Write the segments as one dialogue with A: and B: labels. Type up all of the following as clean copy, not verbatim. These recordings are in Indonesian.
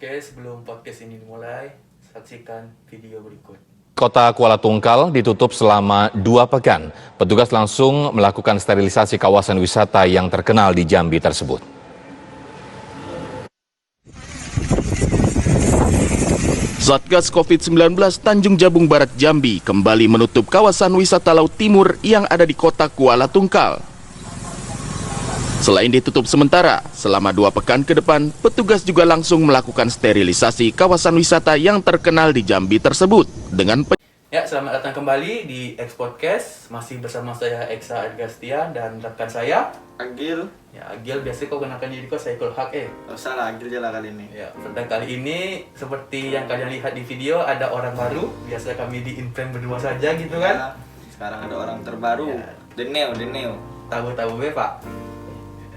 A: Oke, sebelum podcast ini dimulai, saksikan video berikut.
B: Kota Kuala Tungkal ditutup selama 2 pekan. Petugas langsung melakukan sterilisasi kawasan wisata yang terkenal di Jambi tersebut.
C: Satgas COVID-19 Tanjung Jabung Barat Jambi kembali menutup kawasan wisata Laut Timur yang ada di Kota Kuala Tungkal. Selain ditutup sementara, selama 2 pekan ke depan, petugas juga langsung melakukan sterilisasi kawasan wisata yang terkenal di Jambi tersebut dengan
A: Ya, selamat datang kembali di X Podcast. Masih bersama saya Eksa Adgastia dan rekan saya
D: Agil.
A: Ya, Agil, biasa kau kenakan diri kau Saiful Haq
D: Oh, salah, Agil je lah kali ini.
A: Ya, pada kali ini seperti yang kalian lihat di video ada orang baru. Biasa kami di in-frame berdua saja gitu kan.
D: Ya, sekarang ada orang terbaru.
A: Ya.
D: Deneo.
A: Tahu-tahu be, Pak.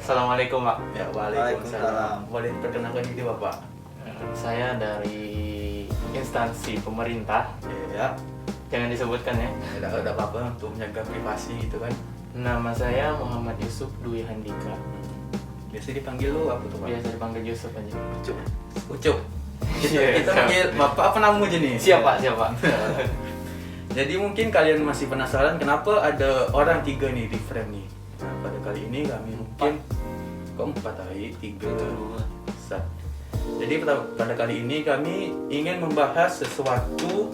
E: Assalamualaikum, Pak.
A: Ya,
D: Waalaikumsalam.
A: waalaikumsalam. Boleh perkenalkan diri Bapak?
E: Saya dari instansi pemerintah.
A: Ya,
E: Jangan disebutkan ya.
A: ada apa-apa untuk menjaga privasi gitu kan.
E: Nama saya Muhammad Yusuf Dwi Handika.
A: Biasa dipanggil lu apa tuh, Pak?
E: Biasa dipanggil Yusuf aja.
A: Ucup.
E: Iya,
A: Kita panggil Bapak apa nama aja nih?
E: Siapa? Siapa?
A: Jadi mungkin kalian masih penasaran kenapa ada orang 3 nih di frame nih. Nah, pada kali ini kami mungkin kok 4 hari 3 Sat. Jadi pada kali ini kami ingin membahas sesuatu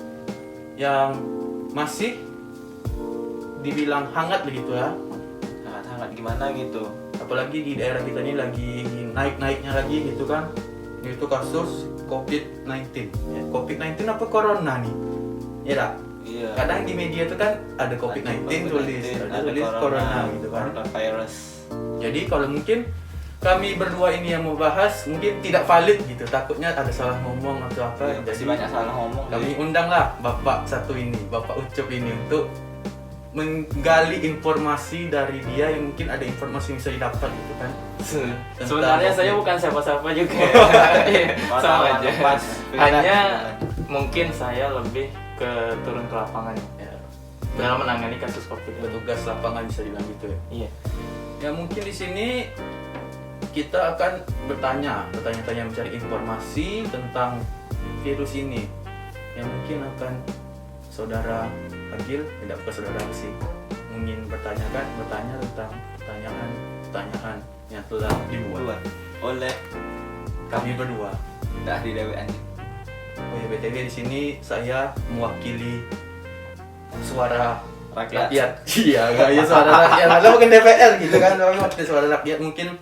A: yang masih dibilang hangat begitu ya.
D: Hangat gimana gitu.
A: Apalagi di daerah kita ini lagi naik-naiknya lagi gitu kan. Yaitu kasus COVID-19. Ya, COVID-19 apa corona nih? Ya tak?
D: Iya.
A: Kadang di media itu kan ada COVID-19 tulis, ada tulis corona gitu kan.
D: Coronavirus.
A: Jadi kalau mungkin kami berdua ini yang mau bahas mungkin tidak valid gitu, takutnya ada salah ngomong atau apa.
D: Masih
A: Jadi
D: banyak salah ngomong.
A: kami undanglah Bapak satu ini, Bapak Ucup ini untuk menggali informasi dari dia yang mungkin ada informasi yang bisa didapat gitu kan.
E: Sebenarnya saya bukan siapa-siapa juga. Sama aja. Hanya mungkin saya lebih ke turun ke lapangan
A: Ya,
E: dalam menangani kasus COVID.
A: petugas lapangan bisa dibilang gitu ya.
E: Iya.
A: Ya mungkin di sini kita akan bertanya-tanya mencari informasi tentang virus ini yang mungkin akan saudara Agil, tidak ke saudara sih, ingin bertanya tentang pertanyaan yang telah dibuat
D: oleh
A: kami berdua.
D: dah di DWN.
A: Oh ya, BTW di sini saya mewakili suara
D: Rakyat.
A: Iya, ya suara rakyat. Ada bukan DPR gitu kan, tapi waktu suara rakyat mungkin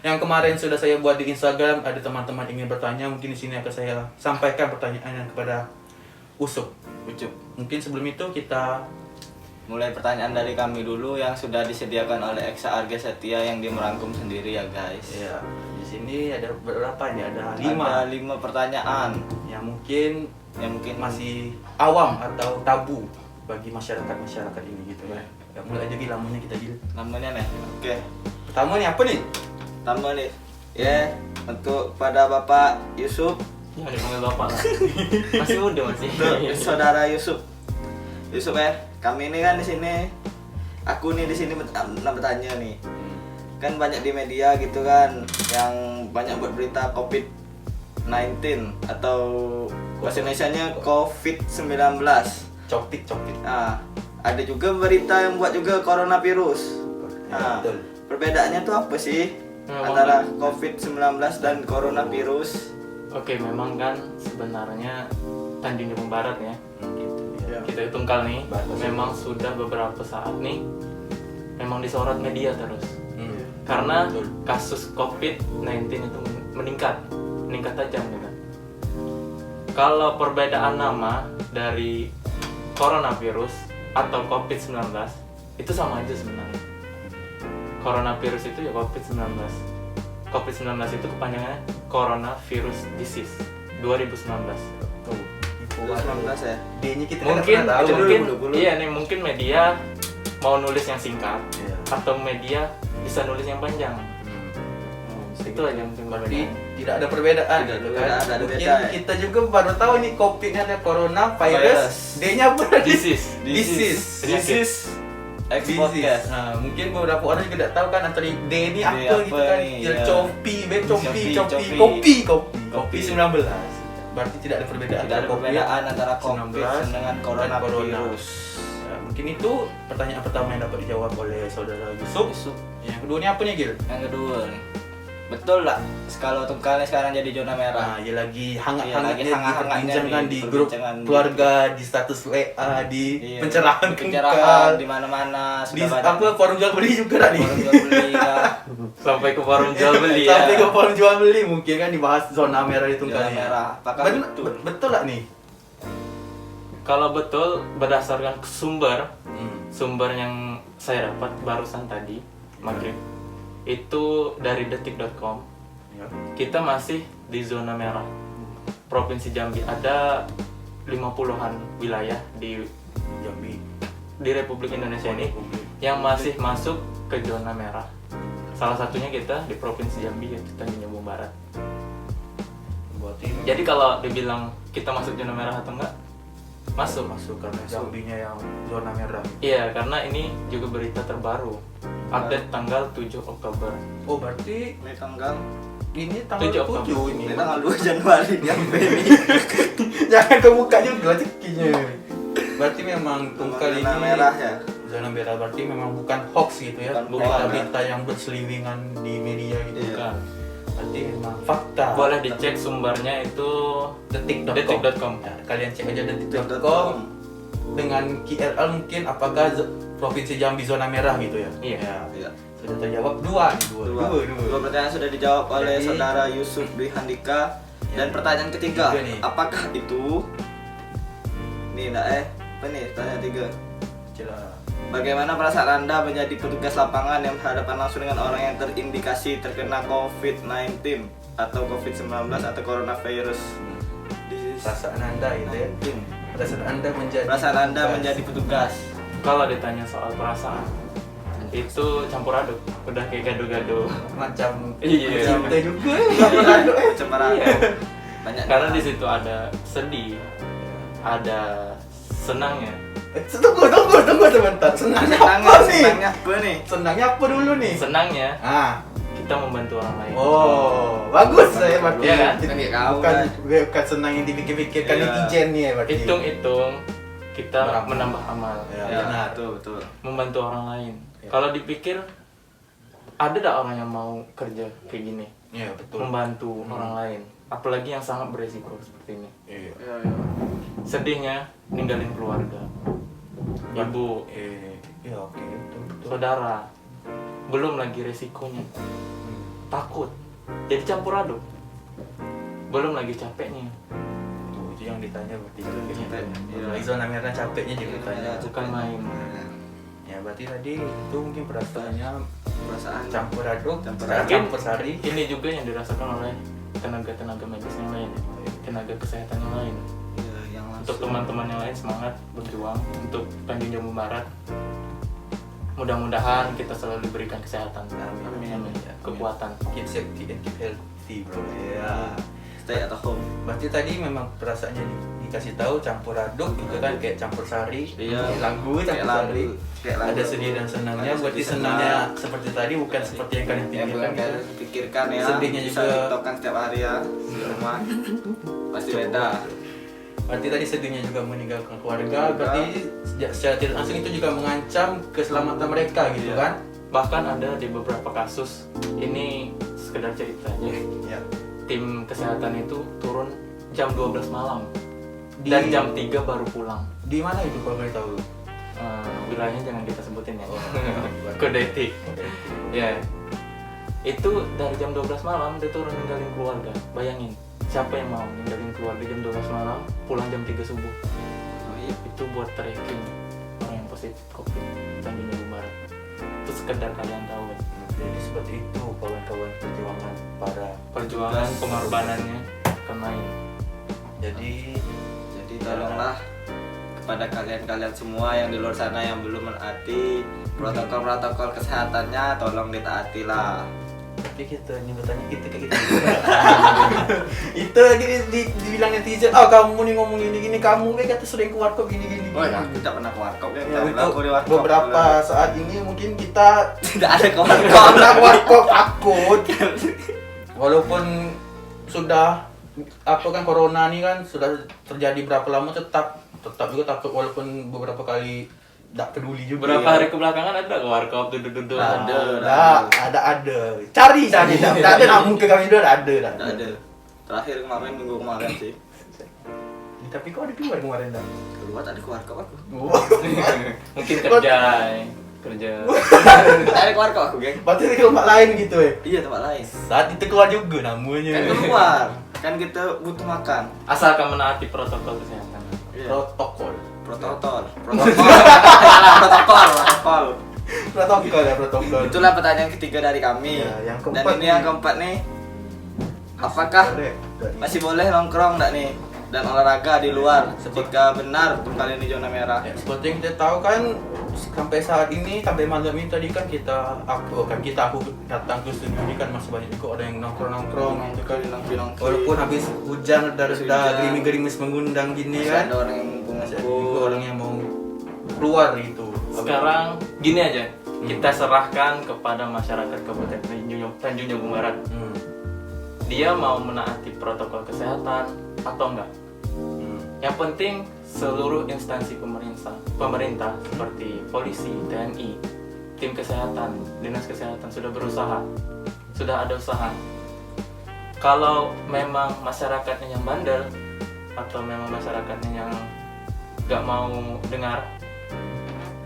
A: yang kemarin sudah saya buat di Instagram, ada teman-teman ingin bertanya, mungkin di sini akan saya sampaikan pertanyaannya kepada Ucup. Mungkin sebelum itu kita
D: Mulai pertanyaan dari kami dulu yang sudah disediakan oleh Eksa Arga Setia yang dia merangkum sendiri ya guys.
A: ya di sini ada berapa nih? Ada 5
D: Ada 5 pertanyaan
A: yang mungkin
D: masih
A: masih awam atau tabu bagi masyarakat ini gitu kan. Ya, mulai aja lamanya kita Gil.
D: namanya nih. Oke.
A: Pertama nih apa nih?
D: Pertama nih. Ya, untuk pada Bapak Yusuf,
E: Jangan dipanggil Bapak lah. Masih muda masih.
D: untuk saudara Yusuf ya, kami ini kan di sini, aku nih di sini bertanya nih, kan banyak di media gitu kan, yang banyak buat berita COVID-19 atau bahasa Indonesianya COVID-19.
A: Copik.
D: Nah, ada juga berita yang buat juga coronavirus. Nah,
A: Betul.
D: perbedaannya tuh apa sih
E: Memang
D: antara COVID-19 dan coronavirus?
E: Oke, memang kan sebenarnya Tanjung Jabung Barat ya.
A: Gitu ya.
E: Kita di Tungkal nih,
A: Barat.
E: memang sudah beberapa saat nih memang disorot media terus.
A: Hmm.
E: Karena
A: Betul.
E: kasus COVID-19 itu meningkat tajam gitu. Kalau perbedaan nama dari coronavirus atau COVID-19 itu sama aja sebenarnya. Coronavirus itu ya COVID-19. COVID-19 itu kepanjangannya Coronavirus Disease 2019.
A: Tuh.
D: 2019 ya.
A: D-nya kita
E: Mungkin
A: nggak pernah tahu.
D: dulu.
E: iya nih, mungkin media mau nulis yang singkat
A: Iya.
E: atau media bisa nulis yang panjang. Itu aja mungkin
A: Berarti
E: perbedaan.
A: tidak ada perbedaan
D: Tidak
A: gitu
D: ada
A: kan.
D: perbedaan, ada
A: Mungkin
D: beda ya.
A: kita juga baru tahu nih COVID-nya ada corona virus.
D: Virus.
A: D-nya apa?
E: Disease.
A: Disease.
E: Penyakit.
D: Ex-podcast.
A: Nah, mungkin beberapa orang juga tidak tahu kan antara D ini apa
D: apa
A: gitu kan.
D: nih,
A: Ya,
D: ya.
A: Copi,
D: Copi.
A: kopi 19. Berarti tidak ada perbedaan
D: Tidak ada perbedaan antara COVID
A: 19
D: dengan
A: dan
D: coronavirus.
A: Ya, mungkin itu pertanyaan pertama yang dapat dijawab oleh saudara Yusuf. Yang kedua ini apa nih, Gil?
D: Yang kedua nih, betul lah kalau Tungkal sekarang jadi zona merah.
A: Nah, ya lagi
D: Iya,
A: hangat-hangatnya
D: lagi hangat-hangatnya
A: diperbincangkan
D: nih,
A: di grup
D: perbincangan di-
A: keluarga, di status WA, di
D: Iya,
A: pencerahan
D: pencerahan
A: Tungkal,
D: di mana-mana
A: di
D: sudah banyak.
A: apa forum jual beli juga lah nih.
D: Forum jual beli ya.
E: Sampai ke forum jual beli ya.
A: Sampai ke forum jual beli mungkin kan dibahas zona merah di Tungkal.
D: Zona merah. Apakah betul?
A: Betul lah nih.
E: Kalau betul berdasarkan sumber yang saya dapat barusan tadi maghrib itu dari detik.com,
A: Ya.
E: kita masih di zona merah. Provinsi Jambi ada 50-an wilayah di
A: Jambi.
E: Republik Indonesia ini yang masih masuk ke zona merah. Salah satunya kita di Provinsi Jambi, yaitu Tanjung Jabung Barat.
A: Berarti
E: Jadi kalau dibilang kita masuk zona merah atau enggak, masuk.
A: karena Jambinya yang zona merah.
E: Iya, karena ini juga berita terbaru. Update tanggal 7 Oktober.
A: Oh, berarti
D: Ini tanggal
A: ini tanggal
E: 7
A: 7 ini.
D: ini tanggal 2 Januari nyampe ini.
A: Jangan kebuka juga cekinya. Berarti memang Tungkal ini
D: Zona merah ya.
A: Zona merah berarti memang bukan hoax gitu ya.
D: Bukan
A: Berita-berita yang berseliwingan di media gitu.
D: Iya.
E: Bukan.
A: Berarti memang fakta.
E: Boleh dicek sumbernya itu detik.com.
A: Ya, kalian cek aja detik.com dengan KRL mungkin apakah Provinsi Jambi zona merah gitu ya.
E: Iya.
D: Iya.
A: Sudah terjawab dua.
D: Dua pertanyaan sudah dijawab oleh
A: Jadi-
D: saudara Yusuf Dwi Handika.
A: Ya.
D: Dan pertanyaan ketiga,
A: Ketiga nih.
D: apakah itu? Nih, apa nih? Pertanyaan 3.
A: Jelas.
D: Bagaimana perasaan Anda menjadi petugas lapangan yang berhadapan langsung dengan orang yang terindikasi terkena COVID-19 atau COVID-19 atau coronavirus?
A: Perasaan Anda gitu ya. Perasaan Anda menjadi
D: Perasaan Anda menjadi petugas.
E: Kalau ditanya soal perasaan, itu campur aduk. Udah kayak gado-gado.
A: macam
E: Iya.
A: cinta juga ya.
D: Cemerlang.
E: Iya.
D: Banyak.
E: Karena di situ ada sedih, ada senangnya.
A: Tunggu sebentar. Senangnya apa nih?
D: Senangnya apa nih?
A: Senangnya apa dulu nih?
E: Senangnya
A: Ah.
E: kita membantu orang lain.
A: Oh, bagus saya berarti.
E: Iya kan?
D: Kan nggak tahu,
A: Bukan
D: kan?
A: bukan senang yang dipikir-pikirkan
D: Iya.
A: netizen nih ya berarti.
E: Hitung-hitung kita
A: Beramal.
E: menambah amal,
A: Ya,
D: Ya,
A: benar.
D: betul.
E: membantu orang lain.
A: Ya.
E: Kalau dipikir ada tak orang yang mau kerja kayak gini,
A: Iya, betul.
E: membantu orang lain, apalagi yang sangat beresiko seperti ini.
A: Iya.
E: Sedihnya ninggalin keluarga, ibu,
A: Ya oke, betul.
E: saudara, belum lagi resikonya, takut, jadi campur aduk, belum lagi capeknya.
A: Tuh, itu yang ditanya berarti
D: Capek, iya.
A: Lagi zona merah capeknya juga ditanya.
E: Bukan main.
A: Ya berarti tadi itu mungkin perasaannya
D: Perasaan
A: campur aduk,
D: Campur
A: campur sari.
E: Ini juga yang dirasakan oleh tenaga-tenaga medis yang lain, tenaga kesehatan yang lain.
D: yang
E: Untuk teman-teman yang lain semangat berjuang untuk Tanjung Jabung Barat. Mudah-mudahan kita selalu diberikan kesehatan,
A: Amin.
E: kekuatan.
A: Keep safety and keep healthy bro. Ya.
D: stay at home.
A: Berarti tadi memang perasaannya dikasih tahu campur aduk gitu kan kayak campur sari.
D: Iya.
A: Kayak lagu
D: Kayak
A: campur
D: lagu.
A: sari.
D: Kayak lagu.
A: Ada sedih dan senangnya.
D: Ada
A: Berarti
D: sedih,
A: senangnya
D: senang.
A: seperti tadi bukan seperti yang kalian
D: Ya,
A: pikirkan.
D: bukan
A: gitu.
D: kalian pikirkan ya.
A: Sedihnya
D: Bisa
A: juga.
D: tiktokan setiap hari ya di rumah. Pasti beda.
A: Berarti tadi sedihnya juga meninggalkan keluarga. Berarti secara tidak langsung itu juga mengancam keselamatan mereka gitu
D: Iya.
A: kan?
E: Bahkan ada di beberapa kasus, ini sekedar ceritanya,
A: Ya.
E: tim kesehatan itu turun jam 12 malam
A: Di-
E: dan jam 3 baru pulang.
A: Di mana itu kalau boleh tahu?
E: Wilayahnya jangan kita sebutin ya.
A: Oh.
E: Kode etik. Ya. Itu dari jam 12 malam dia turun ninggalin keluarga. Bayangin, siapa yang mau ninggalin keluarga jam 12 malam, pulang jam 3 subuh.
D: Oh, iya.
E: Itu buat tracking orang yang positif COVID Tanjung Jabung Barat. Itu sekedar kalian tahu kan.
A: Jadi seperti itu kawan-kawan perjuangan para.
E: Perjuangan pengorbanannya akan main.
A: Jadi
D: Jadi tolonglah kepada kalian-kalian semua yang di luar sana yang belum menaati protokol-protokol kesehatannya, tolong ditaati lah.
A: berarti tapi kita nyebutannya kita kayak gitu. Itu lagi dibilang netizen, ah kamu nih ngomong gini kamu kayak kata sering ke warkop gini.
D: Oh ya, aku tidak pernah ke warkop ya.
A: Ya,
D: Aku
A: untuk
D: di warkop.
A: beberapa saat ini mungkin kita
D: tidak ada ke warkop.
A: karena warkop takut. Walaupun sudah apa kan corona nih kan sudah terjadi berapa lama tetap juga takut walaupun beberapa kali tidak peduli juga.
E: Berapa
A: ya.
E: hari kebelakangan ada ke warkop duduk-duduk.
A: Ada. Cari tidak ada namun ke kami udah ada.
D: Tidak ada. Terakhir kemarin minggu kemarin sih.
A: Tapi kok ada dua kemarin dah.
D: Keluar tadi ke warkop aku.
E: Mungkin kerja.
D: Tadi ke warkop aku, geng.
A: Berarti ke tempat lain gitu ya.
D: Iya, tempat lain.
A: Saat itu keluar juga namanya.
D: Kan keluar. Kan kita butuh makan.
E: Asalkan menaati protokol kesehatan.
D: Iya.
A: Protokol ya.
D: Itulah pertanyaan ketiga dari kami.
A: Ya, yang
D: Dan
A: keempat
D: ini yang keempat nih. Apakah masih boleh nongkrong enggak nih? Dan olahraga di luar jika benar kembali di zona merah.
A: Ya, seperti yang kita tahu kan sampai saat ini sampai malam ini tadi kan aku datang ke studio ini kan masih banyak juga orang yang nongkrong gitu kan. Walaupun habis hujan reda-reda gerimis-gerimis mengundang gini
D: Masih
A: kan.
D: ada orang yang
A: Masih ada juga
D: ngumpul.
A: orang yang mau keluar gitu.
E: Sekarang gini aja, kita serahkan kepada masyarakat Kabupaten Tanjung Jabung Barat. Dia mau menaati protokol kesehatan atau enggak? Yang penting seluruh instansi pemerintah seperti polisi, TNI, tim kesehatan, dinas kesehatan sudah berusaha, sudah ada usaha. Kalau memang masyarakatnya yang bandel atau memang masyarakatnya yang nggak mau dengar,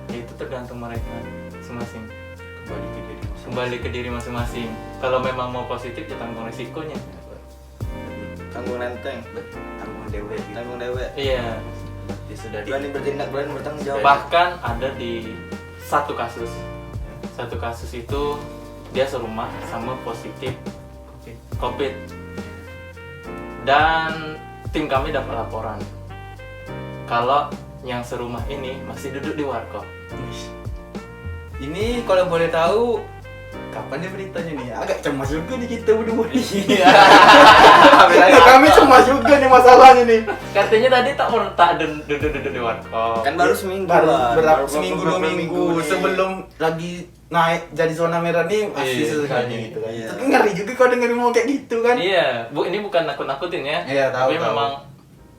E: ya itu tergantung mereka masing-masing. Kembali ke diri masing-masing. Kalau memang mau positif, ya tanggung resikonya.
D: Tanggung nenteng, tanggung dewe.
E: Iya.
A: Sudah
D: Berani bertindak, berani bertanggung jawab.
E: Bahkan ada di satu kasus itu dia serumah sama positif COVID. Dan tim kami dapat laporan kalau yang serumah ini masih duduk di warkop.
A: Ini kalau boleh tahu kapan dia beritanya nih? Agak cemas juga nih kita berdua nih. Kami cemas juga nih masalahnya nih.
E: Katanya tadi tak duduk di warkop.
D: Kan baru seminggu
A: Baru
D: lah.
A: berapa
D: Baru
A: seminggu
D: beberapa
A: 2 minggu
D: nih.
A: sebelum lagi naik jadi zona merah nih masih
E: Iya,
A: sesekali
E: iya.
A: gitu kan.
D: Iya.
A: Tapi ngeri juga kalau dengerin mau kayak gitu kan.
E: Iya, ini bukan nakut-nakutin ya.
A: Iya, tahu,
E: Tapi
A: tahu.
E: memang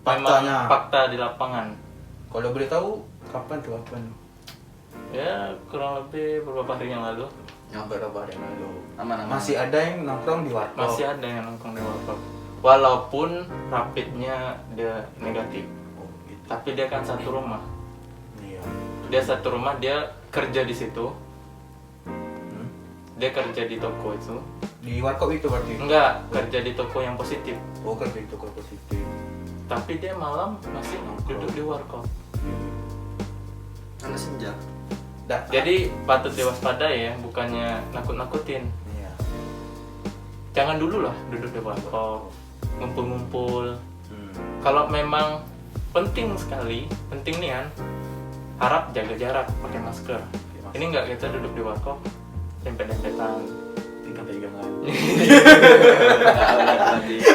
A: Faktanya.
E: fakta di lapangan.
A: Kalau boleh tahu kapan tuh kapan?
E: Ya, kurang lebih beberapa hari yang lalu
A: Berapa hari yang lalu.
D: Aman-aman.
A: Masih ada yang nongkrong di warkop.
E: masih ada yang nongkrong di warkop. Walaupun rapidnya dia negatif,
A: Oh, gitu.
E: tapi dia kan satu rumah.
A: Iya.
E: Dia satu rumah, dia kerja di situ.
A: Hmm?
E: Dia kerja di toko itu.
A: Di warkop itu berarti.
E: Enggak, kerja di toko yang positif.
A: Oh, kan itu kalau positif.
E: Tapi dia malam masih duduk di warkop.
D: Karena senja.
E: Jadi patut diwaspadai ya, bukannya nakut-nakutin.
A: Iya.
E: Jangan dulu lah duduk di warkop, ngumpul-ngumpul.
A: Hmm.
E: Kalau memang penting sekali, penting nian, harap jaga jarak, pakai masker. Ini enggak kita duduk di warkop, dempet-dempetan,
A: Pegang-pegangan.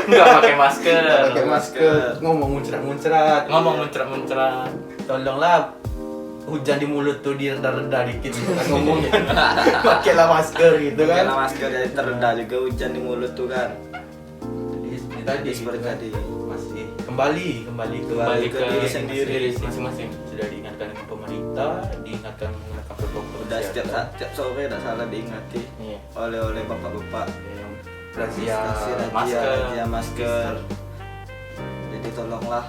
E: enggak pakai masker,
A: Pakai masker, ngomong muncrat-muncrat.
E: ngomong muncrat-muncrat.
A: Tolonglah hujan di mulut tuh direda-reda dikit gitu kan ngomongnya. Pakailah masker gitu
D: Kan
A: kan.
D: masker jadi terendam juga hujan di mulut tuh kan.
A: Jadi tadi
D: Seperti
A: gitu kan.
D: tadi.
A: Masih kembali ke
E: Kembali ke
D: diri
E: sendiri
D: sendiri.
E: masing-masing.
A: sudah diingatkan dengan pemerintah, diingatkan menggunakan protokol
D: Udah
A: kesehatan.
D: setiap sore tidak salah diingati
E: Iya.
D: oleh bapak-bapak.
A: Yang razia
E: masker.
D: masker. Jadi tolonglah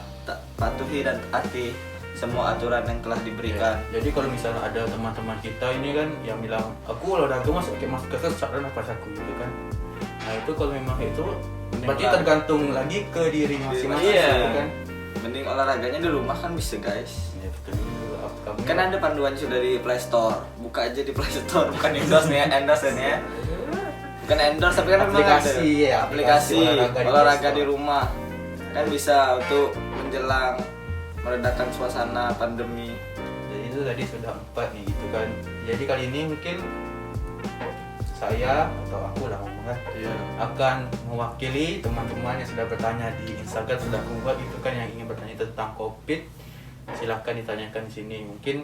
D: patuhi dan taati semua aturan yang telah diberikan.
A: Ya, jadi kalau misalnya ada teman-teman kita ini kan yang bilang aku olahraga masuk pakai masker sesak dan napas aku gitu kan. Nah itu kalau memang itu berarti
D: Memang.
A: tergantung lagi ke diri masing-masing
E: Iya.
A: gitu kan.
D: Mending olahraganya di rumah kan bisa guys.
A: Ya betul. Kamu
D: Kan ada panduan sudah di Play Store. Buka aja di Play Store, bukan endorse nih ya, endorse ini ya. Bukan endorse tapi kan memang
A: Aplikasi,
D: ada.
A: ya,
D: Aplikasi
A: aplikasi
D: olahraga
A: Play
D: di
A: Store.
D: rumah. Kan bisa untuk menjelang meredakan suasana pandemi.
A: Jadi itu tadi sudah 4 nih gitu kan. Jadi kali ini mungkin saya atau aku lah ngomong kan akan mewakili teman-teman yang sudah bertanya di Instagram, sudah aku buat itu kan, yang ingin bertanya tentang COVID, silahkan ditanyakan di sini. Mungkin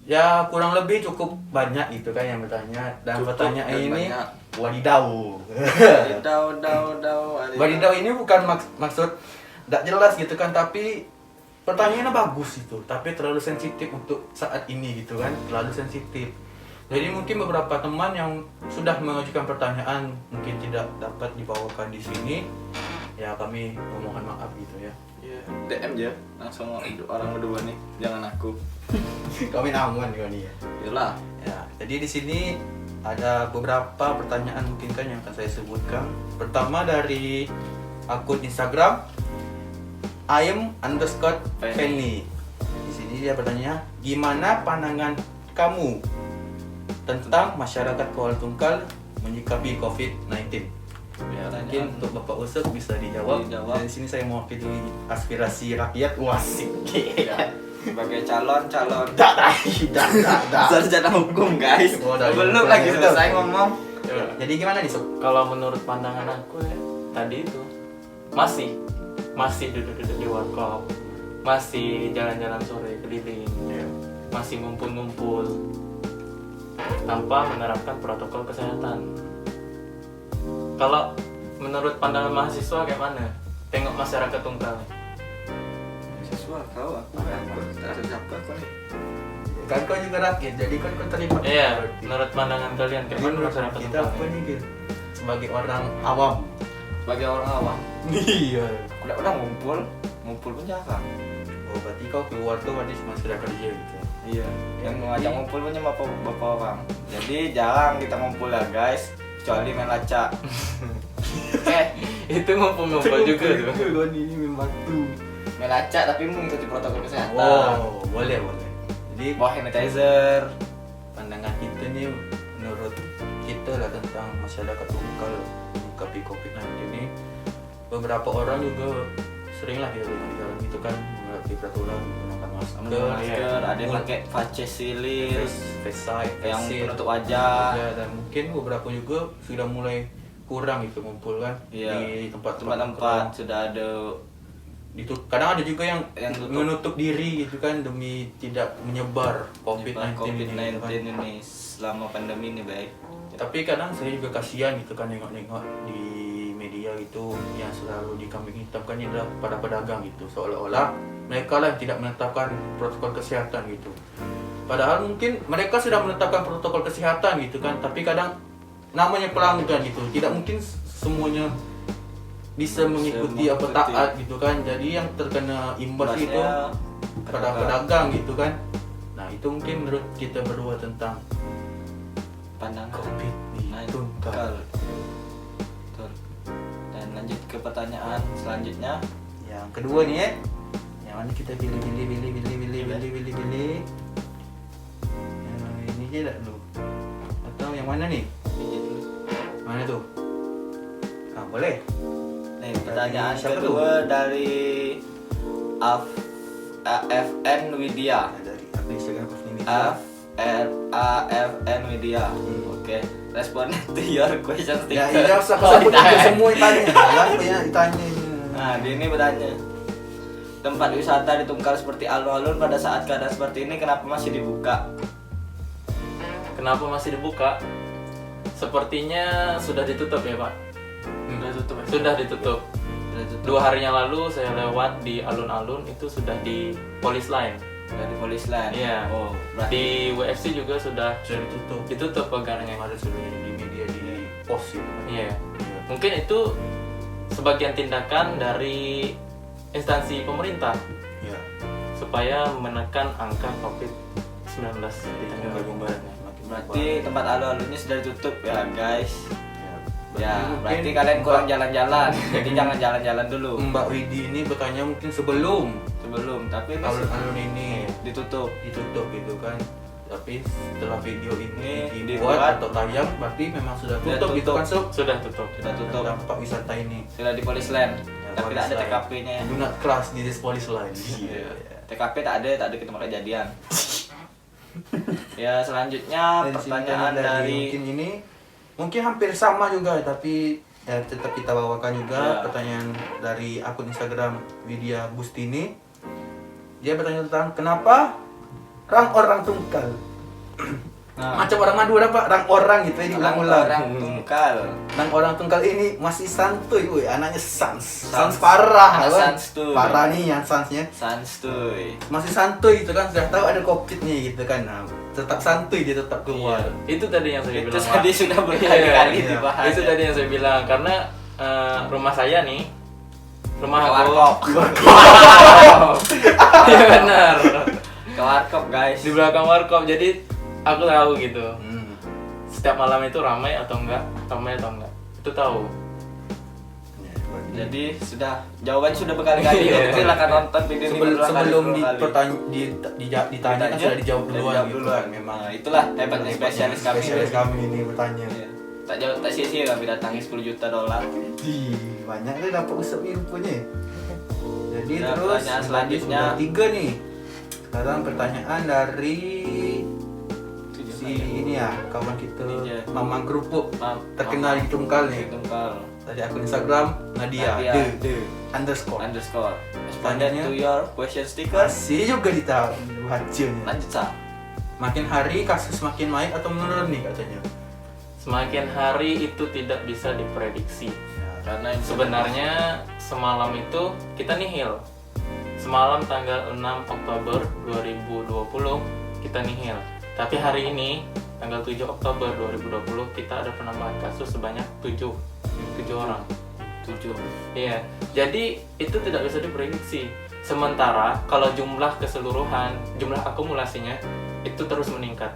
A: ya kurang lebih cukup banyak gitu kan yang bertanya, dan
D: Cukup
A: pertanyaan
D: dan
A: ini
D: banyak.
A: wadidau. Wadidau ini bukan maksud tidak jelas gitu kan, tapi pertanyaannya bagus itu, tapi terlalu sensitif untuk saat ini gitu kan, terlalu sensitif. Jadi mungkin beberapa teman yang sudah mengajukan pertanyaan mungkin tidak dapat dibawakan di sini, ya kami memohon maaf gitu ya.
D: DM aja langsung orang berdua nih, jangan aku.
A: Kami aman kan ya.
D: Iyalah.
A: Ya, jadi di sini ada beberapa pertanyaan mungkin kan yang akan saya sebutkan. Pertama dari akun Instagram @ayem_Fanny. Di sini dia bertanya, gimana pandangan kamu tentang masyarakat Kuala Tungkal menyikapi COVID-19? Ya, mungkin untuk Bapak Usep bisa dijawab. Dan di sini saya mewakili aspirasi rakyat. Wasik.
D: Ya, sebagai calon
A: Dah.
D: sarjana hukum guys.
A: Oh, dah,
D: Belum
A: ya.
D: lagi
A: Betul.
D: selesai ngomong.
A: Jadi gimana nih, Sob?
E: Kalau menurut pandangan aku ya, tadi itu masih duduk-duduk di warkop, masih jalan-jalan sore keliling, masih ngumpul-ngumpul tanpa menerapkan protokol kesehatan. Kalau menurut pandangan mahasiswa kayak mana? Tengok masyarakat Tungkal.
D: Siswa kau aku tak ada siapa kau nih.
A: Kan kau juga rakyat, jadi kan kau terima.
E: Iya, menurut pandangan kalian kayak mana masyarakat
A: kita
E: Tungkal?
A: apa nih, Gil? Sebagai orang awam.
D: Sebagai orang awam,
A: Iya.
D: udah ngumpul pun jarang.
A: Oh, berarti kau keluar tuh berarti cuma sudah kerja gitu.
D: Iya. Yang ngajak ngumpul pun cuma bapak orang. Jadi jarang kita ngumpul lah guys, kecuali main lacak.
E: Itu ngumpul-ngumpul juga tuh.
A: Kau ini membantu.
D: Main lacak tapi mengikuti protokol kesehatan.
A: Oh, boleh. Jadi
D: Bawa sanitizer.
A: pandangan kita nih menurut kita lah tentang masyarakat Tungkal menyikapi COVID-19 ini, beberapa orang juga sering lah kita lihat di jalan itu kan mengerti peraturan menggunakan masker,
D: Ada yang pakai face shield,
A: face side,
D: yang
A: face shield,
D: penutup wajah.
A: ya, dan mungkin beberapa juga sudah mulai kurang itu ngumpul kan
D: Iya.
A: di tempat-tempat
D: Tempat-tempat sudah ada
A: itu. Kadang ada juga yang
D: Yang tutup.
A: menutup diri gitu kan demi tidak menyebar COVID-19
D: COVID-19
A: ini, kan.
D: ini selama pandemi ini baik.
A: Tapi kadang saya juga kasihan gitu kan nengok-nengok di media gitu yang selalu dikambing hitamkan ini adalah pada pedagang gitu, seolah-olah mereka lah yang tidak menetapkan protokol kesehatan gitu. Padahal mungkin mereka sudah menetapkan protokol kesehatan gitu kan, tapi kadang namanya pelanggan gitu, tidak mungkin semuanya bisa mengikuti apa
D: mengikuti.
A: taat gitu kan. Jadi yang terkena imbas itu
D: Imbasnya
A: pada pedagang gitu kan. Nah, itu mungkin menurut kita berdua tentang
D: pandangan
A: COVID di Tungkal.
D: Betul. Dan lanjut ke pertanyaan selanjutnya.
A: Yang kedua nih ya, yang mana kita pilih. Yang ini aja tak dulu. Atau yang mana nih? Mana tuh? Ah, boleh.
D: Nih, pertanyaan
A: siapa
D: kedua dari AFN Widya.
A: Dari akun Instagram ini.
D: AFN Widya. Oke. Respond to your question
A: Ya,
D: sticker.
A: iya usah sebut itu semua ditanya. Jangan banyak ditanya.
D: Nah, dia ini bertanya. Tempat wisata di Tungkal seperti alun-alun pada saat keadaan seperti ini kenapa masih dibuka?
E: Kenapa masih dibuka? Sepertinya sudah ditutup ya Pak. Sudah ditutup. 2 harinya lalu saya lewat di alun-alun itu sudah di polis line.
D: Dari polis lain.
E: Iya.
D: Oh, berarti
E: Di WFC juga sudah
A: Sudah ditutup.
E: ditutup pegangannya.
A: Yang ada sudah di media di post gitu.
E: Iya. Mungkin itu sebagian tindakan dari instansi pemerintah
A: Ya.
E: supaya menekan angka COVID-19 di Tanjung Jabung Barat.
D: berarti tempat alun-alunnya sudah ditutup ya, guys. Ya,
A: Mungkin
D: berarti kalian kurang jalan-jalan. Jadi jangan jalan-jalan dulu
A: Mbak Widi ini bertanya mungkin sebelum
D: sebelum, tapi ini
A: alun-alun ini
D: ditutup.
A: ditutup gitu kan. Tapi setelah video ini
D: Ini
A: dibuat
D: dibuat.
A: atau tayang berarti memang sudah
D: Sudah
A: tutup gitu
D: tutup.
A: kan, Sob?
E: Sudah tutup.
D: Sudah tutup.
A: Dampak wisata ini.
D: Sudah di polis lain. Tapi tidak ada
A: Polis line.
D: TKP-nya.
A: Do not cross di this police line.
D: Iya. TKP tak ada ke tempat kejadian. Ya, selanjutnya
A: Dan
D: pertanyaan
A: sini
D: dari
A: mungkin ini mungkin hampir sama juga, tapi ya tetap kita bawakan juga
D: Ya.
A: pertanyaan dari akun Instagram Widya Gustini. Dia bertanya tentang kenapa orang tungkal. Macam orang Madura Pak, orang gitu ya diulang-ulang.
D: Orang tungkal.
A: Orang tungkal ini masih santuy, woi, anaknya sans parah,
D: Anak
A: kan?
D: sans tuh.
A: Parah nih yang sansnya.
D: Santuy.
A: Masih santuy gitu kan, sudah tahu ada covid nih gitu kan. Nah, tetap santuy dia tetap keluar.
E: Itu tadi yang saya
D: Itu
E: bilang.
D: tadi
E: Pak.
D: sudah berkali-kali
A: Iya.
D: dibahas.
E: Itu tadi yang saya bilang karena rumah saya nih, rumah
D: Ke
E: aku.
D: warkop.
E: Iya benar.
D: Ke warkop guys.
E: Di belakang warkop, jadi aku tahu gitu.
A: Hmm.
E: Setiap malam itu ramai atau enggak, itu tahu.
A: Ya,
D: Jadi sudah jawaban sudah berkali-kali.
E: Iya.
D: Silakan nonton video ini berulang kali,
A: sebelum
D: berulang kali.
A: ditanya kan sudah dijawab duluan gitu kan, memang.
D: Nah, itulah hebatnya spesialis kami.
A: Spesialis kami ini bertanya.
D: Iya. Tak sia-sia kami datangi $10 juta.
A: Banyak nih dapat usap infonya. Jadi
D: Nah,
A: terus
D: pertanyaan selanjutnya.
A: sudah 3 nih. Sekarang pertanyaan dari si ini ya, kawan kita
D: Iya.
A: Mamang Kerupuk,
D: Mam-
A: terkenal di Tungkal nih.
D: Tungkal.
A: Tadi akun Instagram Nadia, the underscore.
D: Underscore. Responded
A: Tanyanya.
D: to your question stickers.
A: Masih juga ditahu bacanya.
D: Lanjut Sa.
A: Makin hari kasus makin naik atau menurun nih katanya.
E: Semakin hari itu tidak bisa diprediksi.
D: Karena ini
E: Sebenarnya semalam itu kita nihil. Semalam tanggal 6 Oktober 2020 kita nihil. Tapi hari ini tanggal 7 Oktober 2020 kita ada penambahan kasus sebanyak 7 orang. 7. Iya. Jadi itu tidak bisa diprediksi. Sementara kalau jumlah keseluruhan, jumlah akumulasinya itu terus meningkat.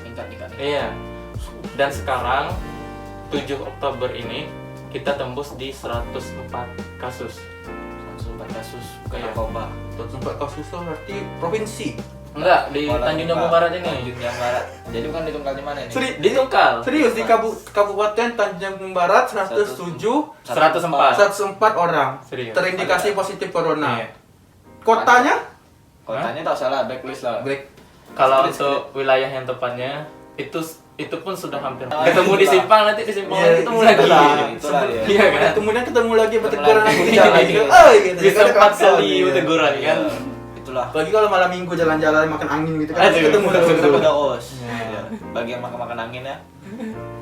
D: tingkat.
E: Iya. Dan sekarang 7 Oktober ini kita tembus di 104 kasus.
D: 104 kasus
E: Iya.
D: narkoba.
A: Tempat kasus itu berarti provinsi.
E: Enggak, di
D: Oh,
E: Tanjung
D: Tungkal.
E: Jabung Barat ini.
D: Tanjung Jabung Barat. Jadi bukan di Tungkal di mana ini?
E: Di Tungkal.
A: Serius di Kabupaten Tanjung Jabung Barat 107
E: 104.
A: 104 orang
E: Serius.
A: terindikasi positif corona.
E: Iya.
A: Kotanya?
D: Kotanya tak salah, backlist lah.
A: Black.
E: Kalau
D: Split,
E: untuk wilayah yang tepatnya itu pun sudah hampir
D: Ah,
E: ketemu di
D: itulah.
E: Simpang, nanti di Simpang
A: Iya,
E: lagi ketemu
A: itulah.
E: lagi.
D: Itulah dia.
E: Iya kan?
A: Kemudian ketemu lagi
D: Ketemu
A: berteguran
D: lagi.
A: lagi di jalan gitu. Oh gitu.
E: Bisa
A: Kan
E: 4
A: kawan,
E: kali
A: iya.
E: teguran kan.
D: Itulah.
A: Apalagi kalau malam minggu jalan-jalan makan angin gitu kan.
E: Aduh.
A: Ketemu
D: Ketemu
A: terus.
D: terus.
A: Iya.
D: Bagi yang makan angin ya.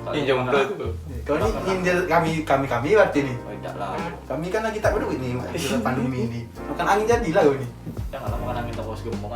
E: Ini jomblo tuh.
A: Kau ini nyindir kami berarti nih.
D: Oh, tidak lah.
A: Kami kan lagi tak berduit nih, pandemi ini. Makan angin jadilah kau ini.
D: Janganlah makan angin terus gembong.